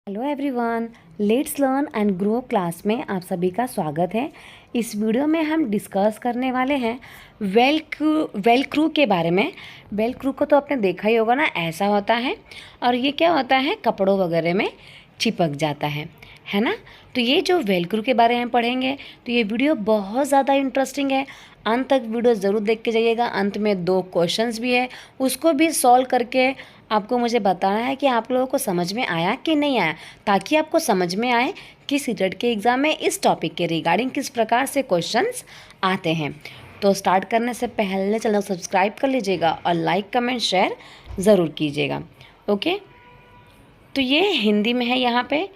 Hello everyone, let's learn and grow class में आप सभी का स्वागत है। इस वीडियो में हम डिस्कस करने वाले हैं वेलक्रू के बारे में। वेलक्रू को तो आपने देखा ही होगा ना, ऐसा होता है और ये क्या होता है, कपड़ों वगैरह में चिपक जाता है ना। तो ये जो वेलक्रू के बारे में पढ़ेंगे तो ये वीडियो बहुत ज़्यादा इंटरेस्टिंग है। अंत तक वीडियो ज़रूर देख के जाइएगा। अंत में 2 क्वेश्चंस भी है, उसको भी सॉल्व करके आपको मुझे बताना है कि आप लोगों को समझ में आया कि नहीं आया, ताकि आपको समझ में आए कि सीटेट के एग्ज़ाम में इस टॉपिक के रिगार्डिंग किस प्रकार से क्वेश्चंस आते हैं। तो स्टार्ट करने से पहले चैनल सब्सक्राइब कर लीजिएगा और लाइक कमेंट शेयर ज़रूर कीजिएगा। ओके, तो ये हिंदी में है यहाँ पे,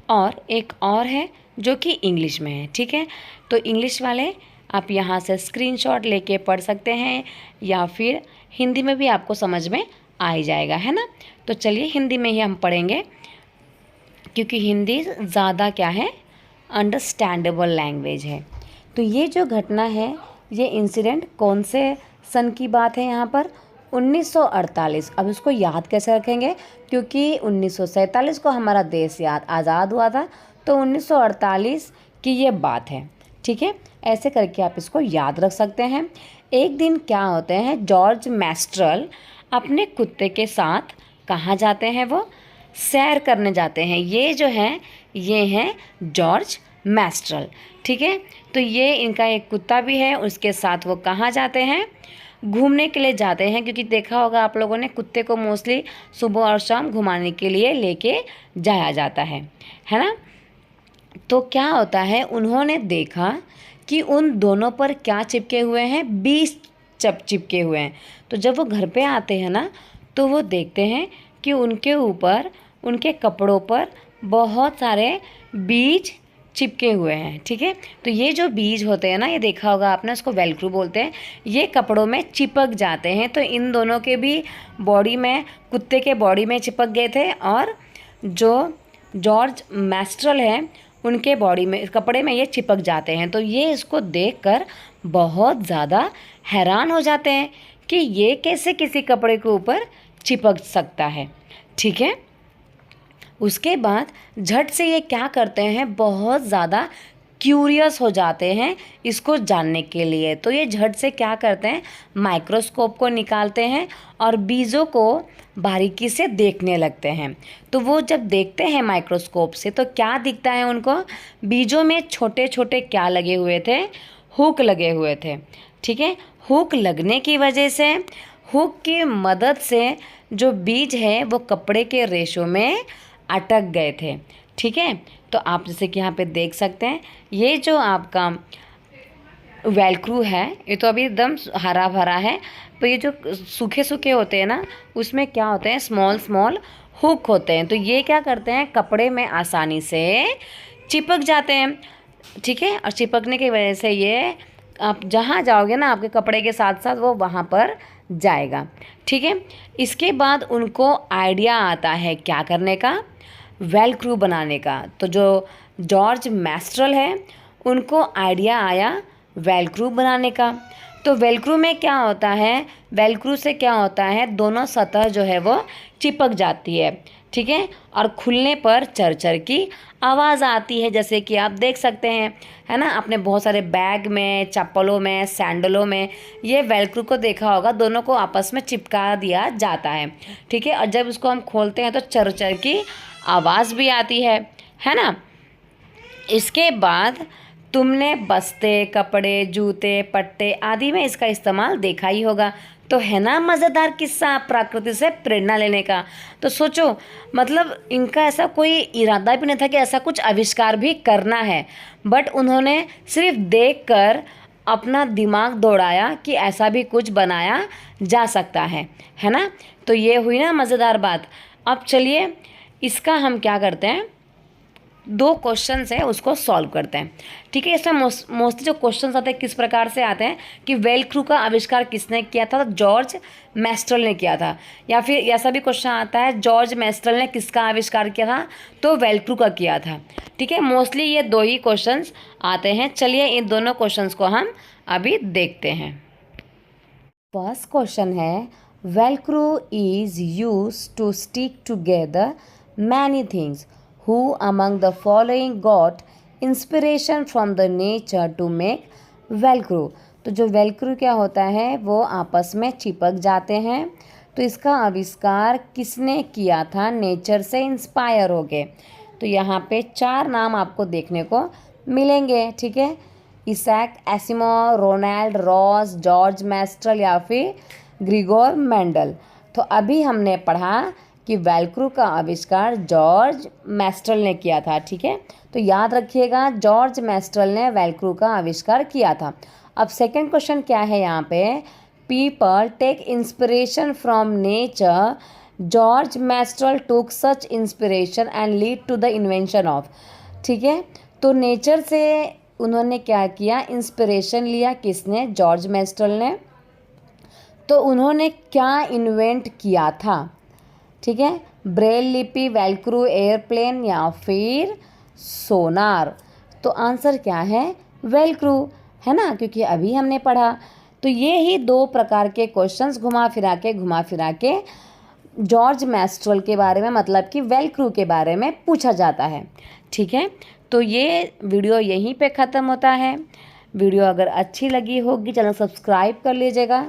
और एक और है जो कि इंग्लिश में है। ठीक है, तो इंग्लिश वाले आप यहाँ से स्क्रीनशॉट लेके पढ़ सकते हैं, या फिर हिंदी में भी आपको समझ में आ ही जाएगा, है ना। तो चलिए हिंदी में ही हम पढ़ेंगे, क्योंकि हिंदी ज़्यादा क्या है, अंडरस्टैंडेबल लैंग्वेज है। तो ये जो घटना है, ये इंसिडेंट कौन से सन की बात है यहाँ पर, 1948। अब इसको याद कैसे रखेंगे, क्योंकि 1947 को हमारा देश आज़ाद हुआ था, तो 1948 की ये बात है। ठीक है, ऐसे करके आप इसको याद रख सकते हैं। एक दिन क्या होते हैं, जॉर्ज मैस्ट्रल अपने कुत्ते के साथ कहाँ जाते हैं, वो सैर करने जाते हैं। ये जो है, ये हैं जॉर्ज मैस्ट्रल। ठीक है, तो ये इनका एक कुत्ता भी है, उसके साथ वो कहाँ जाते हैं, घूमने के लिए जाते हैं। क्योंकि देखा होगा आप लोगों ने, कुत्ते को मोस्टली सुबह और शाम घुमाने के लिए लेके जाया जाता है ना। तो क्या होता है, उन्होंने देखा कि उन दोनों पर क्या चिपके हुए हैं, बीज चिपके हुए हैं। तो जब वो घर पे आते हैं ना, तो वो देखते हैं कि उनके ऊपर, उनके कपड़ों पर बहुत सारे बीज चिपके हुए हैं। ठीक है, तो ये जो बीज होते हैं ना, ये देखा होगा आपने, उसको वेलक्रू बोलते हैं। ये कपड़ों में चिपक जाते हैं। तो इन दोनों के भी बॉडी में, कुत्ते के बॉडी में चिपक गए थे, और जो जॉर्ज मैस्ट्रल है उनके बॉडी में, कपड़े में ये चिपक जाते हैं। तो ये इसको देखकर बहुत ज़्यादा हैरान हो जाते हैं कि ये कैसे किसी कपड़े के ऊपर चिपक सकता है। ठीक है, उसके बाद झट से ये क्या करते हैं, बहुत ज़्यादा क्यूरियस हो जाते हैं इसको जानने के लिए। तो ये झट से क्या करते हैं, माइक्रोस्कोप को निकालते हैं और बीजों को बारीकी से देखने लगते हैं। तो वो जब देखते हैं माइक्रोस्कोप से, तो क्या दिखता है उनको, बीजों में छोटे छोटे क्या लगे हुए थे, हुक लगे हुए थे। ठीक है, हुक लगने की वजह से, हुक की मदद से जो बीज है वो कपड़े के रेशों में अटक गए थे। ठीक है, तो आप जैसे कि यहाँ पे देख सकते हैं, ये जो आपका वेलक्रू है, ये तो अभी एकदम हरा भरा है। तो ये जो सूखे सूखे होते हैं ना, उसमें क्या होते हैं, स्मॉल स्मॉल हुक होते हैं। तो ये क्या करते हैं, कपड़े में आसानी से चिपक जाते हैं। ठीक है, और चिपकने की वजह से ये, आप जहाँ जाओगे ना, आपके कपड़े के साथ साथ वो वहाँ पर जाएगा। ठीक है, इसके बाद उनको आइडिया आता है क्या करने का, वेलक्रू बनाने का। तो जो जॉर्ज मैस्ट्रल है, उनको आइडिया आया वेलक्रू बनाने का। तो वेलक्रू में क्या होता है, वेलक्रू से क्या होता है, दोनों सतह जो है वो चिपक जाती है। ठीक है, और खुलने पर चरचर की आवाज़ आती है, जैसे कि आप देख सकते हैं, है ना। आपने बहुत सारे बैग में, चप्पलों में, सैंडलों में ये वेलक्रू को देखा होगा, दोनों को आपस में चिपका दिया जाता है। ठीक है, और जब उसको हम खोलते हैं तो चरचर की आवाज़ भी आती है ना। इसके बाद तुमने बस्ते, कपड़े, जूते, पट्टे आदि में इसका इस्तेमाल देखा ही होगा। तो है ना मज़ेदार किस्सा प्रकृति से प्रेरणा लेने का। तो सोचो, मतलब इनका ऐसा कोई इरादा भी नहीं था कि ऐसा कुछ आविष्कार भी करना है, बट उन्होंने सिर्फ देखकर अपना दिमाग दौड़ाया कि ऐसा भी कुछ बनाया जा सकता है ना। तो ये हुई ना मज़ेदार बात। अब चलिए इसका हम क्या करते हैं, 2 क्वेश्चंस हैं उसको सॉल्व करते हैं। ठीक है, इसमें मोस्टली जो क्वेश्चंस आते हैं किस प्रकार से आते हैं कि वेलक्रू का आविष्कार किसने किया था, तो जॉर्ज मैस्ट्रल ने किया था। या फिर ऐसा भी क्वेश्चन आता है, जॉर्ज मैस्ट्रल ने किसका आविष्कार किया था, तो वेलक्रू का किया था। ठीक है, मोस्टली ये 2 ही क्वेश्चंस आते हैं। चलिए इन दोनों क्वेश्चंस को हम अभी देखते हैं। फर्स्ट क्वेश्चन है, velcro is used to stick together many things who among the following got inspiration from the nature to make velcro. तो जो वेलक्रो क्या होता है वो आपस में चिपक जाते हैं। तो इसका आविष्कार किसने किया था, नेचर से इंस्पायर हो गए। तो यहाँ पे 4 नाम आपको देखने को मिलेंगे, ठीक है। Isaac Asimov, Ronald Ross, George Mestral या फिर ग्रिगोर मेंडल। तो अभी हमने पढ़ा कि वेलक्रो का आविष्कार जॉर्ज मैस्ट्रल ने किया था, ठीक है। तो याद रखिएगा जॉर्ज मैस्ट्रल ने वेलक्रो का आविष्कार किया था। अब सेकंड क्वेश्चन क्या है यहाँ पे, people take inspiration from nature, George Mestral took such inspiration and lead to the invention of. ठीक है, तो नेचर से उन्होंने क्या किया, इंस्पिरेशन लिया। किसने, जॉर्ज मैस्ट्रल ने। तो उन्होंने क्या इन्वेंट किया था, ठीक है, ब्रेल लिपि, वेलक्रो, एयरप्लेन या फिर सोनार। तो आंसर क्या है, वेलक्रो, है ना, क्योंकि अभी हमने पढ़ा। तो ये ही 2 प्रकार के क्वेश्चंस घुमा फिरा के जॉर्ज मैस्ट्रल के बारे में, मतलब कि वेलक्रो के बारे में पूछा जाता है, ठीक है। तो ये वीडियो यहीं पे ख़त्म होता है। वीडियो अगर अच्छी लगी होगी चैनल सब्सक्राइब कर लीजिएगा,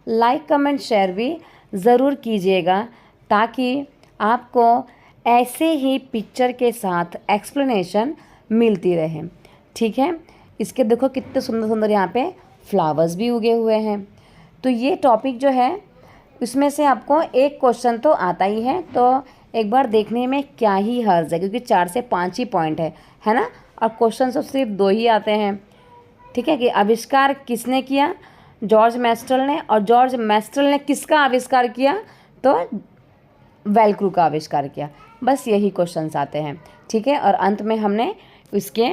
लाइक कमेंट शेयर भी ज़रूर कीजिएगा, ताकि आपको ऐसे ही पिक्चर के साथ एक्सप्लेनेशन मिलती रहे, ठीक है। इसके देखो कितने सुंदर सुंदर यहाँ पे फ्लावर्स भी उगे हुए हैं। तो ये टॉपिक जो है इसमें से आपको एक क्वेश्चन तो आता ही है, तो एक बार देखने में क्या ही हर्ज है, क्योंकि 4 से 5 ही पॉइंट है ना। और क्वेश्चन तो सिर्फ 2 ही आते हैं, ठीक है। कि आविष्कार किसने किया, जॉर्ज मैस्ट्रल ने, और जॉर्ज मैस्ट्रल ने किसका आविष्कार किया, तो वेलक्रो का आविष्कार किया। बस यही क्वेश्चंस आते हैं, ठीक है। और अंत में हमने इसके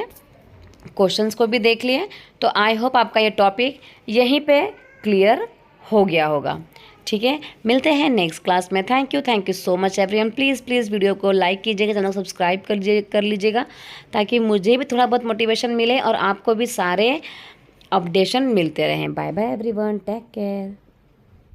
क्वेश्चंस को भी देख लिए। तो आई होप आपका ये टॉपिक यहीं पे क्लियर हो गया होगा, ठीक है। मिलते हैं नेक्स्ट क्लास में। Thank you so much everyone. Please video को लाइक कीजिएगा, चैनल सब्सक्राइब कर लीजिएगा, ताकि मुझे भी थोड़ा बहुत मोटिवेशन मिले और आपको भी सारे अपडेशन मिलते रहें। Bye bye everyone, take care.